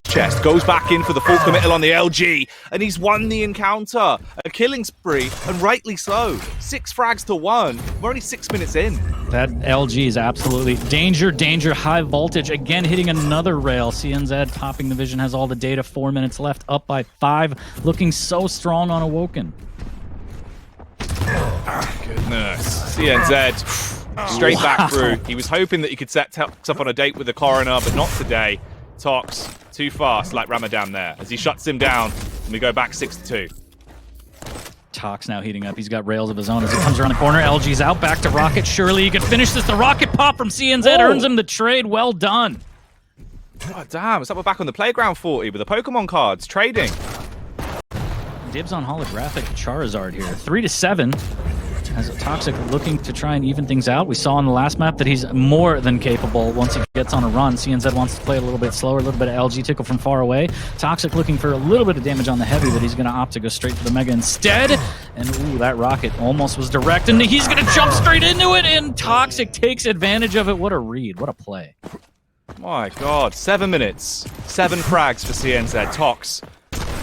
chest, goes back in for the full committal on the LG, and he's won the encounter. A killing spree, and rightly so. 6 frags to 1. We're only 6 minutes in. That LG is absolutely danger, danger, high voltage. Again, hitting another rail. CNZ popping the vision, has all the data. 4 minutes left, up by 5. Looking so strong on Awoken. Goodness. CNZ straight back through. He was hoping that he could set Tox up on a date with the coroner, but not today. Tox, too fast, like Ramadan there, as he shuts him down, and we go back 6-2. Tox now heating up. He's got rails of his own as he comes around the corner. LG's out, back to Rocket. Surely he could finish this. The Rocket pop from CNZ earns him the trade. Well done. God damn, it's like we're back on the playground 40 with the Pokemon cards, trading. Dibs on holographic Charizard here. 3-7. As Toxic looking to try and even things out. We saw on the last map that he's more than capable once he gets on a run. CNZ wants to play a little bit slower, a little bit of LG tickle from far away. Toxic looking for a little bit of damage on the heavy, but he's going to opt to go straight for the Mega instead. And ooh, that Rocket almost was direct, and he's going to jump straight into it, and Toxic takes advantage of it. What a read. What a play. My God, 7 minutes. 7 frags for CNZ. Tox.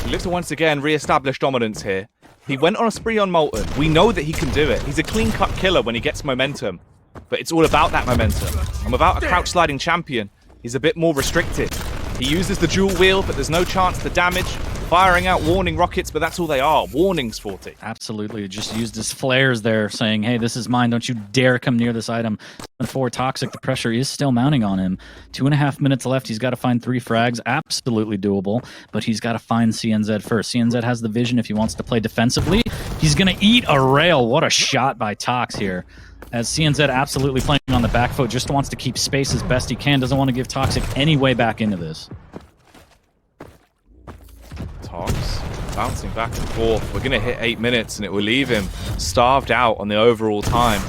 He looks to once again re-establish dominance here. He went on a spree on Molten. We know that he can do it. He's a clean-cut killer when he gets momentum. But it's all about that momentum. And without a crouch-sliding champion, he's a bit more restricted. He uses the dual wheel, but there's no chance to damage. Firing out warning rockets, but that's all they are. Warnings, 40. Absolutely. Just used his flares there, saying, hey, this is mine. Don't you dare come near this item. For Toxic, the pressure is still mounting on him. 2.5 minutes left. He's got to find 3 frags. Absolutely doable, but he's got to find CNZ first. CNZ has the vision if he wants to play defensively. He's going to eat a rail. What a shot by Tox here. As CNZ absolutely playing on the back foot, just wants to keep space as best he can. Doesn't want to give Toxic any way back into this. Tox bouncing back and forth. We're going to hit 8 minutes and it will leave him starved out on the overall time.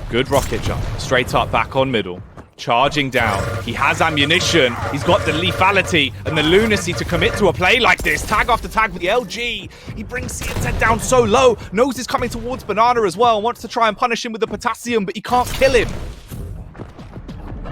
Good rocket jump. Straight up back on middle. Charging down. He has ammunition. He's got the lethality and the lunacy to commit to a play like this. Tag after tag with the LG. He brings CNZ down so low. Knows he's coming towards Banana as well. Wants to try and punish him with the potassium, but he can't kill him.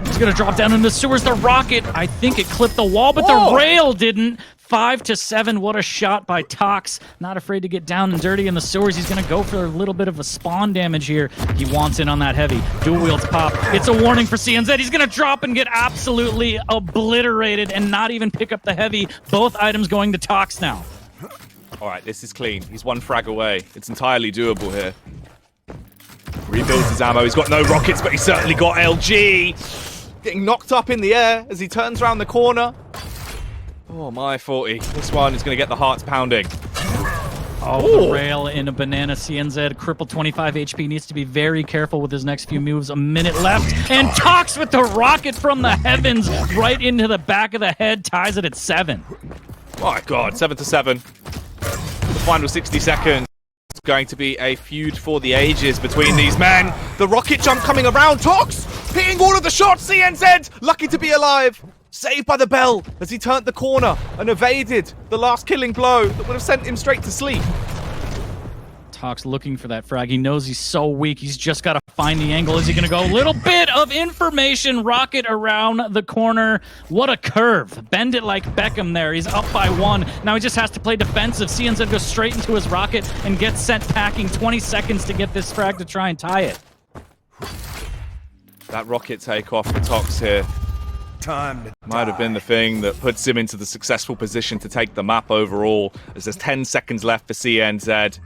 He's going to drop down in the sewers. The Rocket, I think it clipped the wall, but the rail didn't. 5-7. What a shot by Tox. Not afraid to get down and dirty in the sewers. He's going to go for a little bit of a spawn damage here. He wants in on that heavy. Dual wields pop. It's a warning for CNZ. He's going to drop and get absolutely obliterated and not even pick up the heavy. Both items going to Tox now. All right, this is clean. He's 1 frag away. It's entirely doable here. Rebuilds his ammo. He's got no rockets, but he's certainly got LG. Getting knocked up in the air as he turns around the corner. Oh, my 40. This one is going to get the hearts pounding. Oh, the rail in a banana. CNZ, crippled 25 HP, needs to be very careful with his next few moves. A minute left, and Tox with the rocket from the heavens right into the back of the head, ties it at 7. My God, 7-7. The final 60 seconds. It's going to be a feud for the ages between these men. The rocket jump coming around. Tox hitting all of the shots. CNZ lucky to be alive. Saved by the bell as he turned the corner and evaded the last killing blow that would have sent him straight to sleep. Tox looking for that frag. He knows he's so weak. He's just got to find the angle. Is he going to go? A little bit of information. Rocket around the corner. What a curve. Bend it like Beckham there. He's up by 1. Now he just has to play defensive. CNZ goes straight into his rocket and gets sent packing. 20 seconds to get this frag to try and tie it. That rocket takeoff for Tox here might have been the thing that puts him into the successful position to take the map overall, as there's 10 seconds left for CNZ.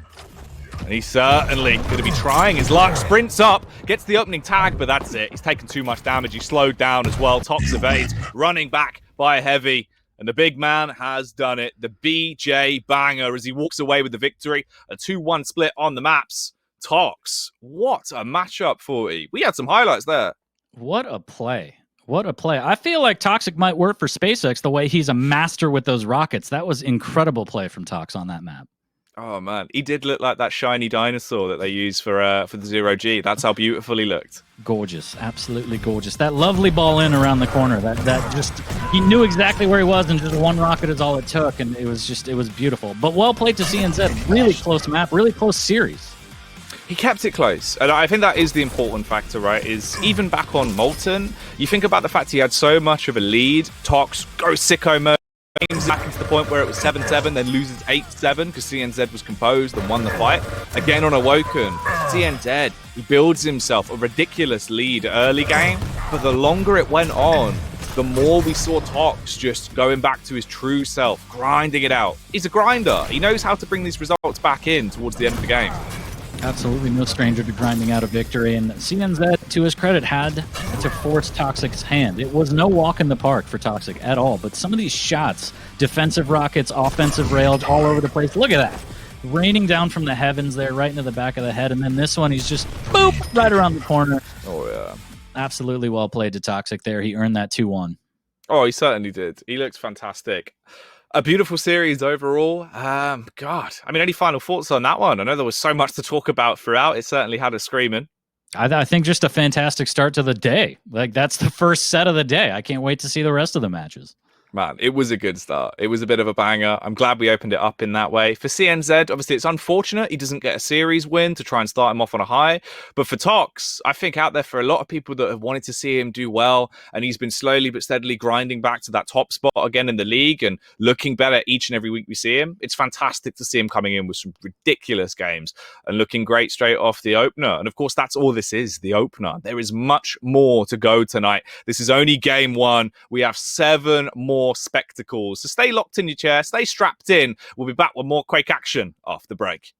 And he's certainly going to be trying his luck. Sprints up, gets the opening tag, but that's it. He's taken too much damage. He's slowed down as well. Tox evades, running back by a heavy. And the big man has done it. The BJ banger as he walks away with the victory. A 2-1 split on the maps. Tox, what a matchup, 40. We had some highlights there. What a play. What a play. I feel like Toxic might work for SpaceX the way he's a master with those rockets. That was incredible play from Tox on that map. Oh, man. He did look like that shiny dinosaur that they use for the 0G. That's how beautiful he looked. Gorgeous. Absolutely gorgeous. That lovely ball in around the corner. That just, he knew exactly where he was, and just 1 rocket is all it took, and it was beautiful. But well played to CNZ. Really close map, really close series. He kept it close, and I think that is the important factor, right? Is even back on Molten, you think about the fact he had so much of a lead. Tox goes sicko mode. games back into the point where it was 7-7, then loses 8-7 because CNZ was composed and won the fight. Again on Awoken, CNZ, he builds himself a ridiculous lead early game, but the longer it went on, the more we saw Tox just going back to his true self, grinding it out. He's a grinder. He knows how to bring these results back in towards the end of the game. Absolutely no stranger to grinding out a victory, and CNZ, to his credit, had to force Toxic's hand. It was no walk in the park for Toxic at all, but some of these shots, defensive rockets, offensive rails, all over the place. Look at that. Raining down from the heavens there, right into the back of the head, and then this one, he's just, boop, right around the corner. Oh, yeah. Absolutely well played to Toxic there. He earned that 2-1. Oh, he certainly did. He looks fantastic. A beautiful series overall. God, I mean, any final thoughts on that one? I know there was so much to talk about throughout. It certainly had us screaming. I think just a fantastic start to the day. Like, that's the first set of the day. I can't wait to see the rest of the matches. Man, it was a good start. It was a bit of a banger. I'm glad we opened it up in that way. For CNZ, obviously, it's unfortunate he doesn't get a series win to try and start him off on a high. But for Tox, I think out there for a lot of people that have wanted to see him do well, and he's been slowly but steadily grinding back to that top spot again in the league and looking better each and every week we see him. It's fantastic to see him coming in with some ridiculous games and looking great straight off the opener. And of course, that's all this is, the opener. There is much more to go tonight. This is only game one. We have 7 more spectacles. So stay locked in your chair, stay strapped in. We'll be back with more Quake action after the break.